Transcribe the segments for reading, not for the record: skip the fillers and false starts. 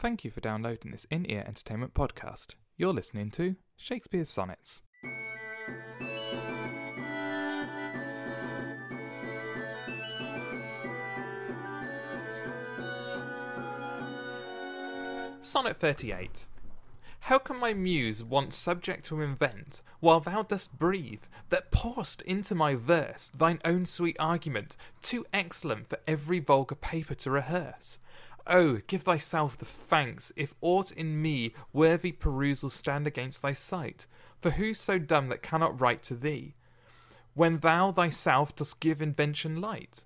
Thank you for downloading this in-ear entertainment podcast. You're listening to Shakespeare's Sonnets. Sonnet 38. How can my muse want subject to invent, while thou dost breathe, that pour'st into my verse thine own sweet argument, too excellent for every vulgar paper to rehearse? Oh, give thyself the thanks, if aught in me worthy perusal stand against thy sight. For who's so dumb that cannot write to thee, when thou thyself dost give invention light?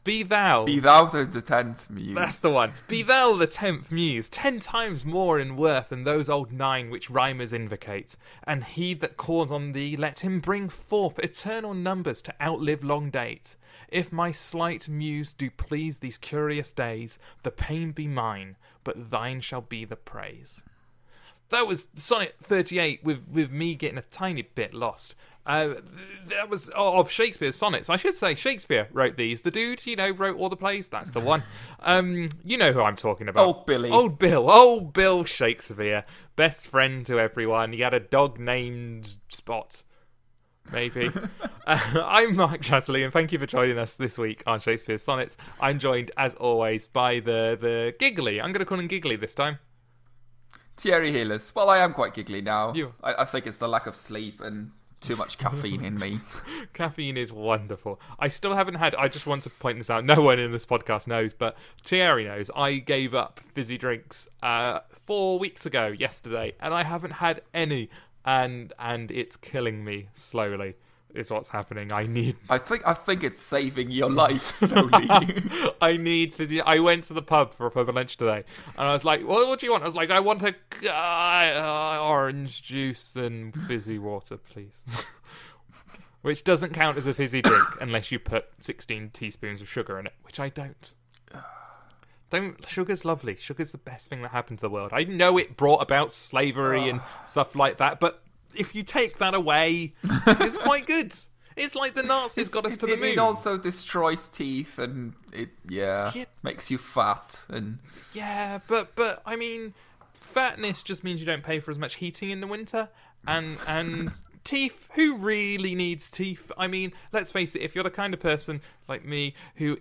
Be thou the 10th muse. That's the one. Be thou the 10th muse, 10 times more in worth than those old 9 which rhymers invocate. And he that calls on thee, let him bring forth eternal numbers to outlive long date. If my slight muse do please these curious days, the pain be mine, but thine shall be the praise. That was Sonnet 38 with me getting a tiny bit lost. That was of Shakespeare's sonnets. I should say Shakespeare wrote these. The dude, wrote all the plays. That's the one. You know who I'm talking about. Old Billy. Old Bill Shakespeare. Best friend to everyone. He had a dog named Spot. Maybe. I'm Mark Chatterley, and thank you for joining us this week on Shakespeare's Sonnets. I'm joined, as always, by the giggly. I'm going to call him Giggly this time. Thierry Heles. Well, I am quite giggly now. I think it's the lack of sleep and too much caffeine in me. Caffeine is wonderful. I still haven't had... I just want to point this out. No one in this podcast knows, but Thierry knows. I gave up fizzy drinks 4 weeks ago, yesterday, and I haven't had any. And it's killing me slowly. Is what's happening. I think it's saving your life slowly. I need fizzy. I went to the pub for a pub lunch today, and I was like, what do you want? I was like, I want a orange juice and fizzy water, please. Which doesn't count as a fizzy drink unless you put 16 teaspoons of sugar in it, which I don't. Sugar's lovely. Sugar's the best thing that happened to the world. I know it brought about slavery and stuff like that, but if you take that away, it's quite good. It's like the Nazis got us to the moon. It also destroys teeth, and it makes you fat. And yeah, but I mean, fatness just means you don't pay for as much heating in the winter, and teeth. Who really needs teeth? I mean, let's face it. If you're the kind of person like me who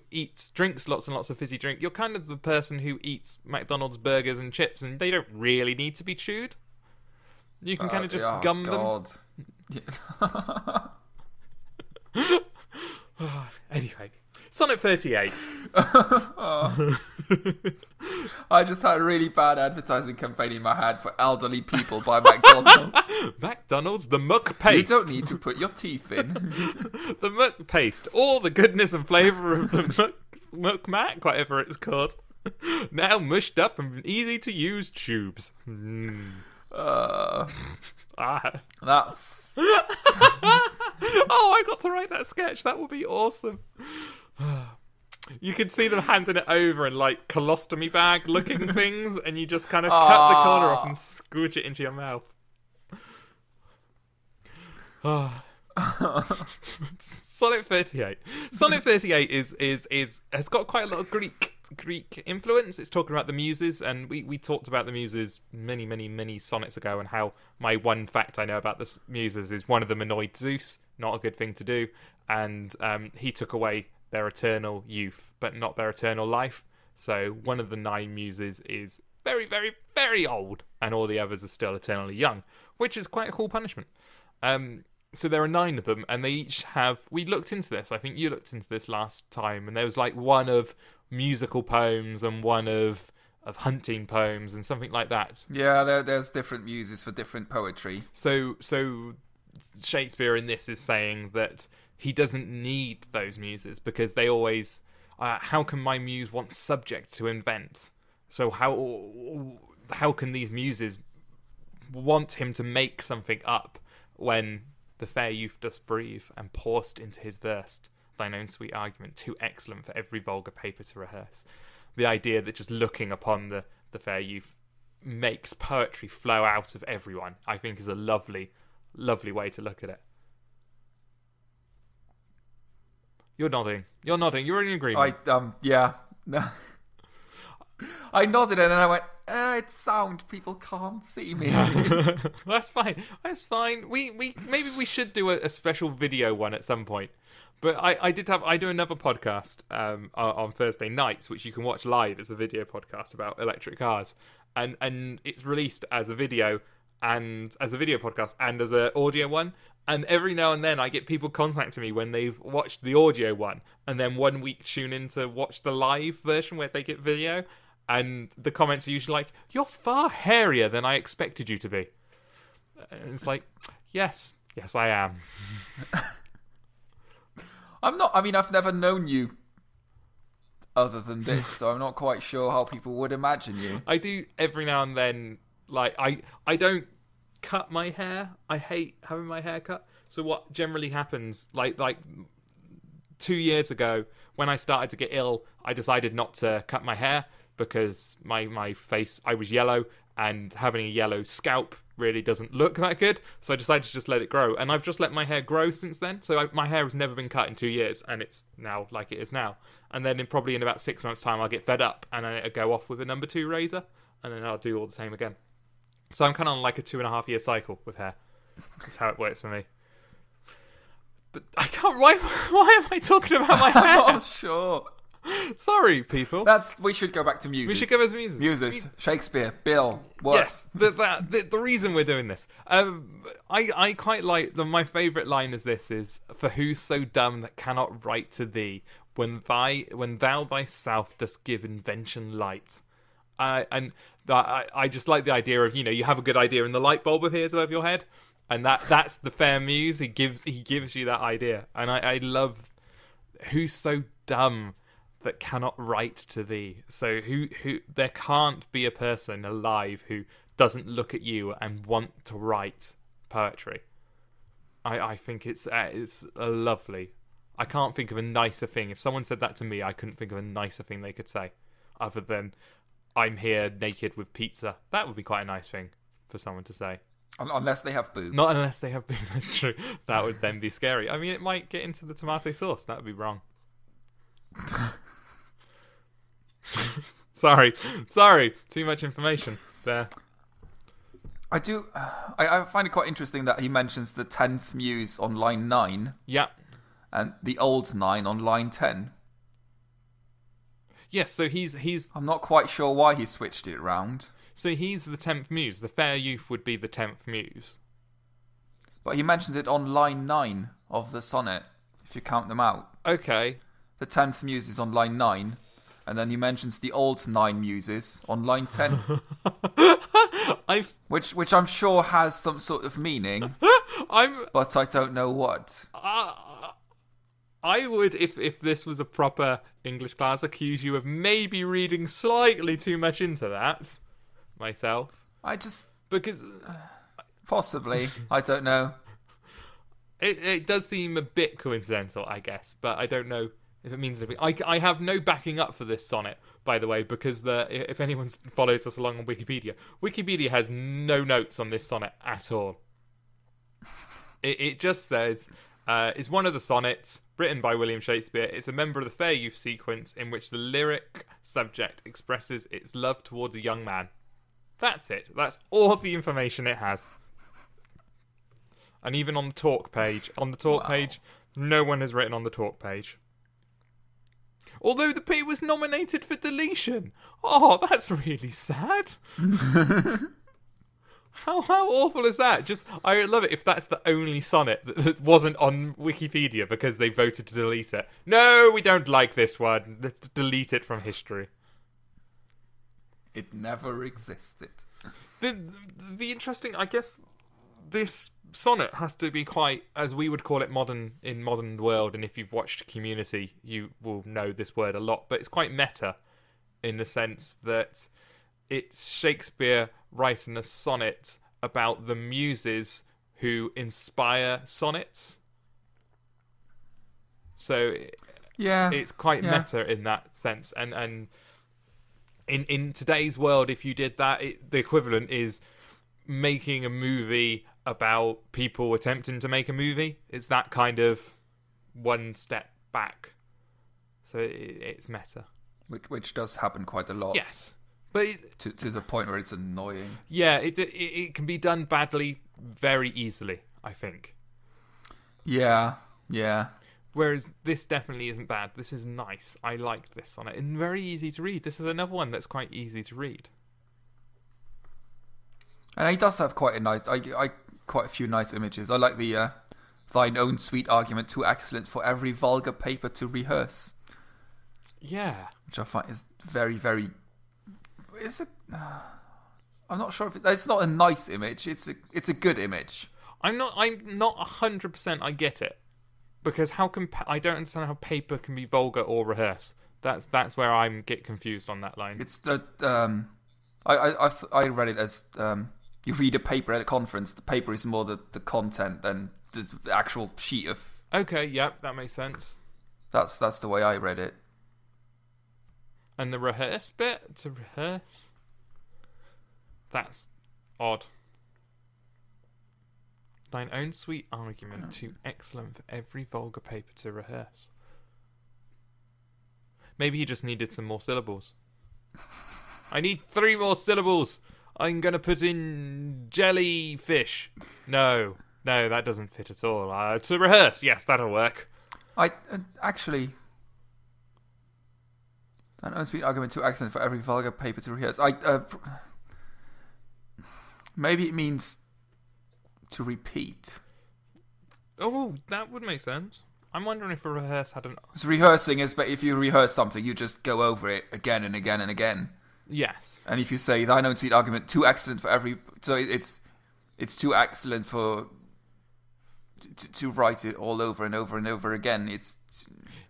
drinks lots and lots of fizzy drink, you're kind of the person who eats McDonald's burgers and chips, and they don't really need to be chewed. You can kind of just gum them. Anyway, Sonnet 38. I just had a really bad advertising campaign in my head for elderly people by McDonald's. McDonald's, the muck paste. You don't need to put your teeth in. The muck paste. All the goodness and flavour of the muck mac, whatever it's called. Now mushed up and easy to use tubes. That's oh, I got to write that sketch. That would be awesome. You could see them handing it over in like colostomy bag looking things, and you just kind of cut the corner off and squish it into your mouth. Sonnet 38. Sonnet 38 has got quite a lot of Greek influence. It's talking about the Muses, and we talked about the Muses many sonnets ago, and how my one fact I know about the Muses is one of them annoyed Zeus, not a good thing to do, and he took away their eternal youth but not their eternal life. So one of the 9 Muses is very, very, very old, and all the others are still eternally young, which is quite a cool punishment. So there are 9 of them, and they each have... We looked into this. I think you looked into this last time, and there was like one of musical poems and one of hunting poems and something like that. Yeah, there's different muses for different poetry. So Shakespeare in this is saying that he doesn't need those muses because they always... how can my muse want subject to invent? So how can these muses want him to make something up when... The fair youth dost breathe, and pour'st into his verse thine own sweet argument, too excellent for every vulgar paper to rehearse. The idea that just looking upon the fair youth makes poetry flow out of everyone, I think is a lovely, lovely way to look at it. You're nodding. You're nodding. You're in agreement. Yeah. No. I nodded and then I went, it's sound. People can't see me. That's fine. That's fine. We maybe we should do a special video one at some point. But I do another podcast on Thursday nights, which you can watch live. It's a video podcast about electric cars, and it's released as a video and as a video podcast and as an audio one. And every now and then I get people contacting me when they've watched the audio one and then 1 week tune in to watch the live version where they get video. And the comments are usually like, "You're far hairier than I expected you to be." And it's like, yes, I am. I'm not. I mean, I've never known you other than this, so I'm not quite sure how people would imagine you. I do every now and then. Like, I don't cut my hair. I hate having my hair cut. So what generally happens, like 2 years ago, when I started to get ill, I decided not to cut my hair because my face, I was yellow, and having a yellow scalp really doesn't look that good. So I decided to just let it grow, and I've just let my hair grow since then. So my hair has never been cut in 2 years, and it's now like it is now. And then probably in about 6 months' time, I'll get fed up, and I'll go off with a number 2 razor, and then I'll do all the same again. So I'm kind of on like a 2.5 year cycle with hair. That's how it works for me. But I can't. Why am I talking about my hair? I'm not sure. Sorry, people. We should go back to Muses. We should go back to Muses. Muses, Shakespeare, Bill. What? Yes, the reason we're doing this. I quite like my favourite line is "For who so dumb that cannot write to thee, when thou thyself dost give invention light." I just like the idea of, you have a good idea and the light bulb appears above your head, and that's the fair muse. He gives you that idea, and I love who's so dumb that cannot write to thee. So who there can't be a person alive who doesn't look at you and want to write poetry. I think it's a lovely. I can't think of a nicer thing. If someone said that to me, I couldn't think of a nicer thing they could say, other than "I'm here naked with pizza." That would be quite a nice thing for someone to say. Unless they have boobs. Not unless they have boobs, that's true. That would then be scary. I mean, it might get into the tomato sauce. That would be wrong. Sorry. Too much information there. I find it quite interesting that he mentions the 10th muse on line 9. Yeah. And the old 9 on line 10. Yes, so he's. I'm not quite sure why he switched it around. So he's the 10th muse. The fair youth would be the 10th muse. But he mentions it on line 9 of the sonnet, if you count them out. Okay. The 10th muse is on line 9, and then he mentions the old 9 muses on line 10. Which I'm sure has some sort of meaning, but I don't know what. I would, if this was a proper English class, accuse you of maybe reading slightly too much into that, myself. Because possibly, I don't know. It does seem a bit coincidental, I guess, but I don't know if it means anything. I have no backing up for this sonnet, by the way, because if anyone follows us along on Wikipedia has no notes on this sonnet at all. It just says, it's one of the sonnets written by William Shakespeare. It's a member of the fair youth sequence in which the lyric subject expresses its love towards a young man. That's it. That's all the information it has. And even on the talk page, no one has written on the talk page. Although the P was nominated for deletion. Oh, that's really sad. How awful is that? I love it if that's the only sonnet that wasn't on Wikipedia because they voted to delete it. No, we don't like this one. Let's delete it from history. It never existed. The interesting, I guess, this sonnet has to be quite, as we would call it in modern world, and if you've watched Community, you will know this word a lot, but it's quite meta in the sense that it's Shakespeare writing a sonnet about the muses who inspire sonnets. So yeah, it's quite meta in that sense. And in today's world, if you did that, the equivalent is making a movie about people attempting to make a movie. It's that kind of one step back. So it's meta. Which does happen quite a lot. Yes. But to the point where it's annoying. Yeah, it can be done badly very easily, I think. Yeah. Whereas this definitely isn't bad. This is nice. I like this sonnet. And very easy to read. This is another one that's quite easy to read. And he does have quite a few nice images. I like the thine own sweet argument too excellent for every vulgar paper to rehearse. Yeah. Which I find is very, very... I'm not sure if it's not a nice image. It's a good image. I'm not 100% I get it. Because I don't understand how paper can be vulgar or rehearse. That's where I get confused on that line. It's the I read it as you read a paper at a conference. The paper is more the content than the actual sheet of. Okay, yep, that makes sense. That's the way I read it. And the rehearse bit to rehearse. That's odd. Thine own sweet argument too excellent for every vulgar paper to rehearse. Maybe he just needed some more syllables. I need 3 more syllables. I'm going to put in jellyfish. No, that doesn't fit at all. To rehearse, yes, that'll work. I actually... Thine own sweet argument too excellent for every vulgar paper to rehearse. Maybe it means... to repeat. Oh, that would make sense. I'm wondering if a rehearse had an... So rehearsing is, but if you rehearse something, you just go over it again and again and again. Yes. And if you say, thine own sweet argument, too excellent for every... So it's too excellent for... To write it all over and over and over again. It's...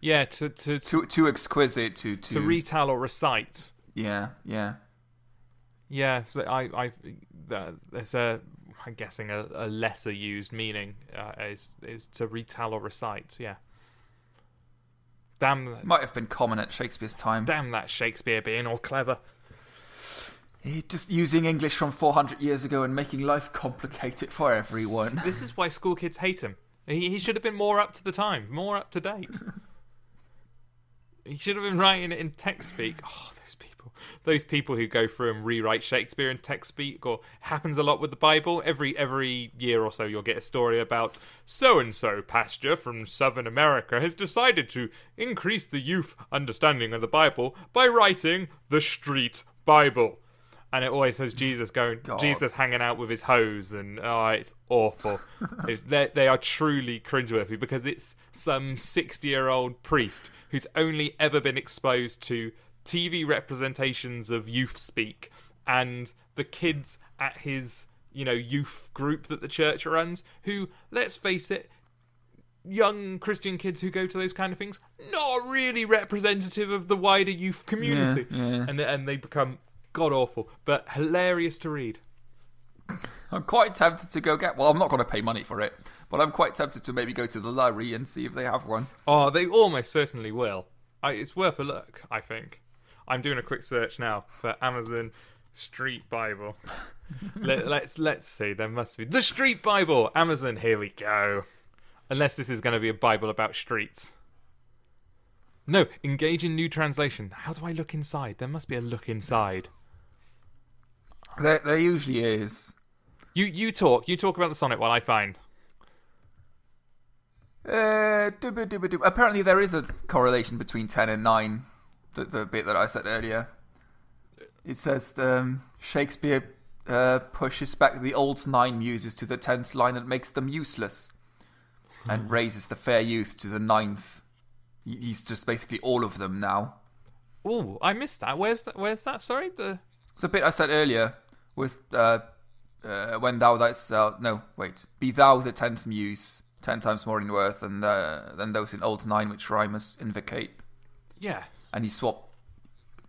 Yeah, too exquisite to retell or recite. Yeah. Yeah, so there's I'm guessing a lesser used meaning is to retell or recite. Yeah. Damn. Might have been common at Shakespeare's time. Damn that Shakespeare being all clever. Just using English from 400 years ago and making life complicated for everyone. This is why school kids hate him. He should have been more up to the time, more up to date. He should have been writing it in text speak. Oh, those people who go through and rewrite Shakespeare in text speak, or happens a lot with the Bible. Every year or so you'll get a story about so-and-so pastor from Southern America has decided to increase the youth understanding of the Bible by writing the street Bible. And it always has Jesus hanging out with his hose, and it's awful. They are truly cringeworthy because it's some 60-year-old priest who's only ever been exposed to TV representations of youth speak, and the kids at his, youth group that the church runs, who, let's face it, young Christian kids who go to those kind of things, not really representative of the wider youth community. Yeah. And they become god-awful, but hilarious to read. I'm quite tempted to go get... Well, I'm not going to pay money for it, but I'm quite tempted to maybe go to the library and see if they have one. Oh, they almost certainly will. It's worth a look, I think. I'm doing a quick search now for Amazon Street Bible. Let's see. There must be the Street Bible. Amazon. Here we go. Unless this is going to be a Bible about streets. No, engage in new translation. How do I look inside? There must be a look inside. There usually is. You talk. You talk about the sonnet while I find. Apparently there is a correlation between 10 and 9. The bit that I said earlier. It says Shakespeare pushes back the old 9 muses to the 10th line and makes them useless, and raises the fair youth to the 9th. He's just basically all of them now. Oh, I missed that. Where's that? Sorry, the bit I said earlier with when thou thyself. No, wait. Be thou the 10th muse, 10 times more in worth than those in old 9, which rhyme as invocate. Yeah. And he swapped.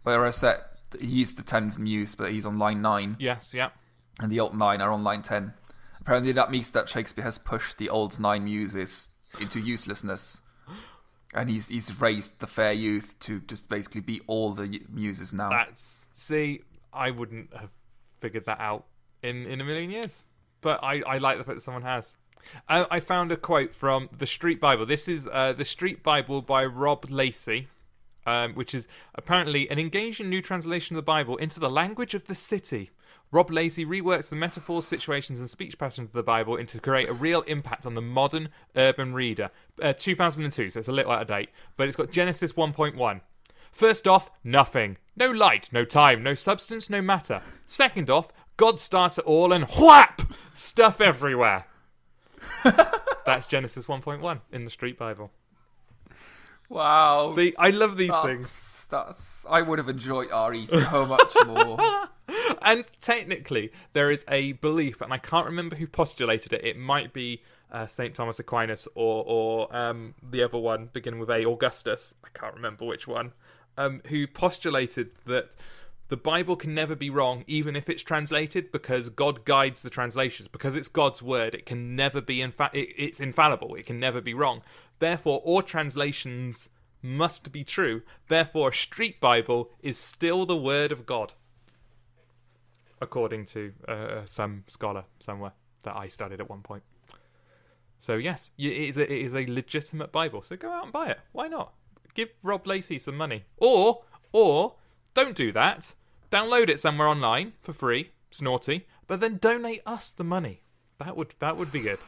Where I said he's the 10th muse, but he's on line 9. Yes, yeah. And the old 9 are on line 10. Apparently that means that Shakespeare has pushed the old 9 muses into uselessness. And he's raised the fair youth to just basically be all the muses now. I wouldn't have figured that out in a million years. But I like the fact that someone has. I found a quote from the Street Bible. This is the Street Bible by Rob Lacey. which is apparently an engaging new translation of the Bible into the language of the city. Rob Lacey reworks the metaphors, situations, and speech patterns of the Bible to create a real impact on the modern urban reader. 2002, so it's a little out of date, but it's got Genesis 1.1. First off, nothing. No light, no time, no substance, no matter. Second off, God starts it all and whap! Stuff everywhere. That's Genesis 1.1 in the Street Bible. Wow. See, I love these things. I would have enjoyed RE so much more. And technically, there is a belief, and I can't remember who postulated it. It might be St. Thomas Aquinas or the other one beginning with A, Augustus. I can't remember which one. Who postulated that the Bible can never be wrong, even if it's translated, because God guides the translations. Because it's God's word, it can never be it's infallible. It can never be wrong. Therefore, all translations must be true. Therefore, a street Bible is still the word of God, according to some scholar somewhere that I studied at one point. So yes, it is a legitimate Bible. So go out and buy it. Why not? Give Rob Lacey some money. Or don't do that. Download it somewhere online for free. It's naughty. But then donate us the money. That would be good.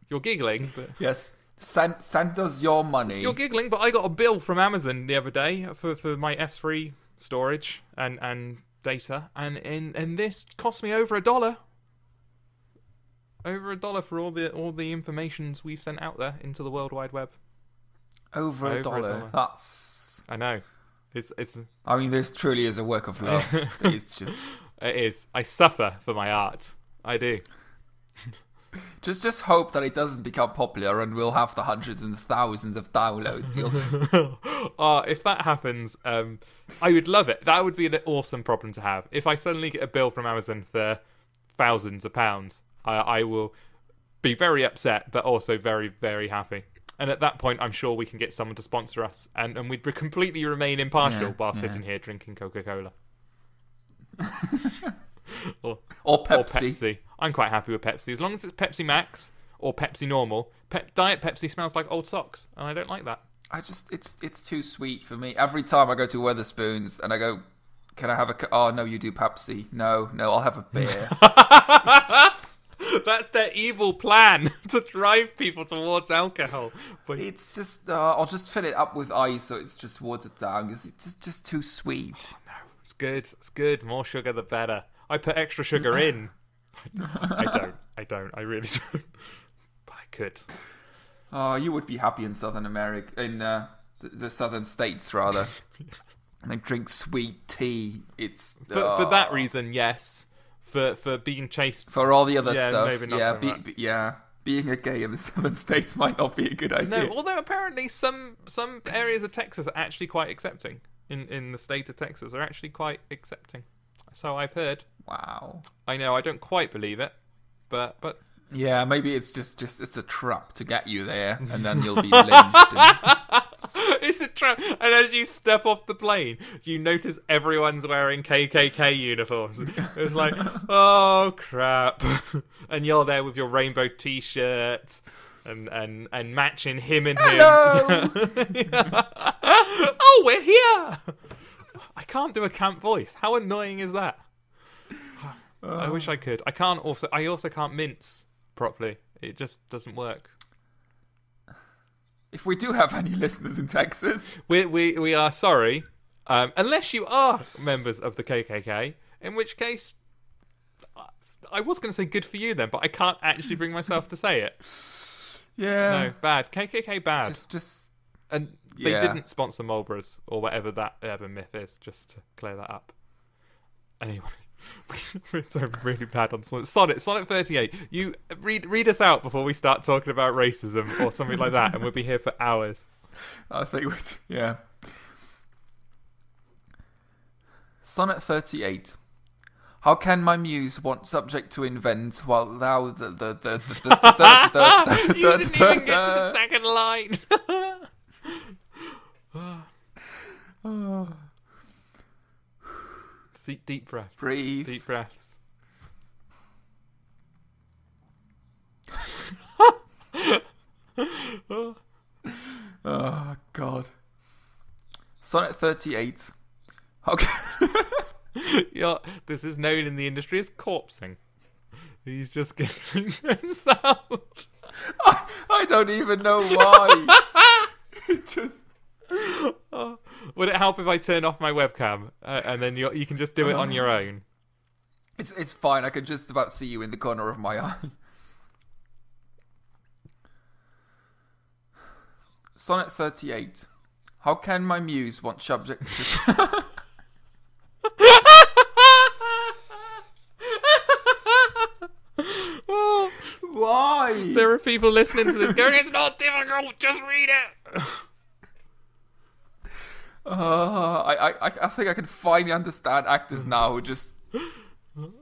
You're giggling, but yes. Send us your money. You're giggling, but I got a bill from Amazon the other day for my S3 storage and data, and this cost me over $1. Over $1 for all the informations we've sent out there into the World Wide Web. Over $1. That's. I know. It's. I mean, this truly is a work of love. It's just. It is. I suffer for my art. I do. Just hope that it doesn't become popular and we'll have the hundreds and thousands of downloads. You'll just... if that happens, I would love it. That would be an awesome problem to have. If I suddenly get a bill from Amazon for thousands of pounds, I will be very upset, but also very, very happy. And at that point, I'm sure we can get someone to sponsor us, and we'd completely remain impartial while sitting here drinking Coca-Cola. or Pepsi. I'm quite happy with Pepsi as long as it's Pepsi Max or Pepsi Normal. Diet Pepsi smells like old socks, and I don't like that. It's too sweet for me. Every time I go to Wetherspoons and I go, can I have a? Oh no, you do Pepsi. No, I'll have a beer. That's their evil plan to drive people towards alcohol. But it's just I'll just fill it up with ice, so it's just watered down because it's just too sweet. Oh, no, it's good. It's good. More sugar, the better. I put extra sugar in. I don't. I really don't. But I could. Oh, you would be happy in Southern America, in the southern states rather. And then drink sweet tea. It's for that reason, yes. For being chased for all the other stuff. Maybe not being a gay in the southern states might not be a good idea. No, although apparently some areas of Texas are actually quite accepting. In the state of Texas are actually quite accepting. So I've heard. Wow. I know, I don't quite believe it, but yeah, maybe it's just it's a trap to get you there, and then you'll be lynched. It's a trap. And as you step off the plane, you notice everyone's wearing KKK uniforms. It's like, oh crap! And you're there with your rainbow T-shirt and matching him and him. Hello! Oh, we're here! I can't do a camp voice. How annoying is that? I wish I could. I also can't mince properly. It just doesn't work. If we do have any listeners in Texas, we are sorry. Unless you are members of the KKK, in which case, I was going to say good for you then, but I can't actually bring myself to say it. Yeah. No, bad. KKK bad. And they didn't sponsor Marlboros or whatever that urban myth is, just to clear that up. Anyway, we're so really bad on Sonnet 38. You read us out before we start talking about racism or something like that, and we'll be here for hours. I think yeah. Sonnet 38. How can my muse want subject to invent while thou the You didn't even get to the second line. Deep breath. Breathe. Deep breaths. Oh God. Sonnet 38. Okay. Yeah, this is known in the industry as corpsing. He's just giggling to himself. I don't even know why. Just. Oh, would it help if I turn off my webcam and then you can just do it on your own? It's fine. I can just about see you in the corner of my eye. Sonnet 38. How can my muse want subject to... Oh, why? there are people listening to this going, it's not difficult, just read it. I think I can finally understand actors now who just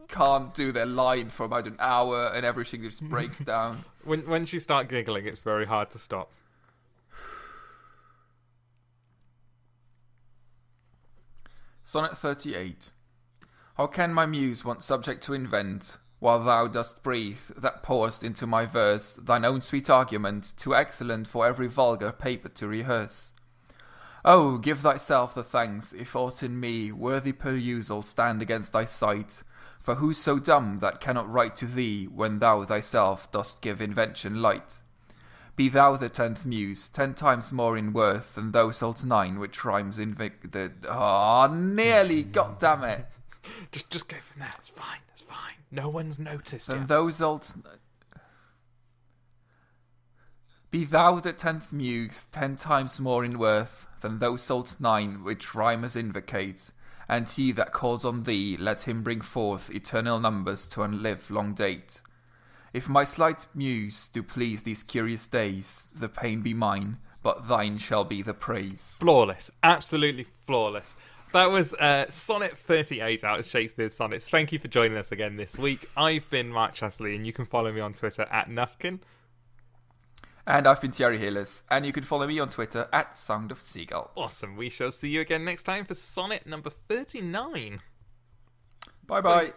can't do their line for about an hour and everything just breaks down. Once you start giggling, it's very hard to stop. Sonnet 38. How can my muse want subject to invent, while thou dost breathe, that pourest into my verse thine own sweet argument, too excellent for every vulgar paper to rehearse? Oh, give thyself the thanks, if aught in me worthy perusal stand against thy sight, for who's so dumb that cannot write to thee, when thou thyself dost give invention light? Be thou the 10th muse, 10 times more in worth than those old 9 which rhymes nearly, god damn it. Just go from there, it's fine. No one's noticed Than yet. those old... Be thou the 10th muse, 10 times more in worth than those old 9 which rhymers invocate, and he that calls on thee, let him bring forth eternal numbers to unlive long date. If my slight muse do please these curious days, the pain be mine, but thine shall be the praise. Flawless. Absolutely flawless. That was Sonnet 38 out of Shakespeare's Sonnets. Thank you for joining us again this week. I've been Mark Chatterley, and you can follow me on Twitter at Nufkin. And I've been Thierry Heles, and you can follow me on Twitter at Sound of Seagulls. Awesome. We shall see you again next time for Sonnet number 39. Bye-bye.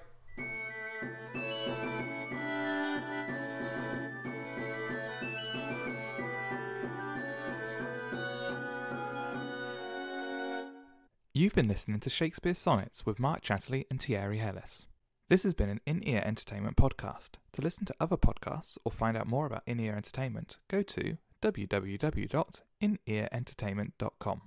You've been listening to Shakespeare Sonnets with Mark Chatterley and Thierry Heles. This has been an In-Ear Entertainment podcast. To listen to other podcasts or find out more about In-Ear Entertainment, go to www.inearentertainment.com.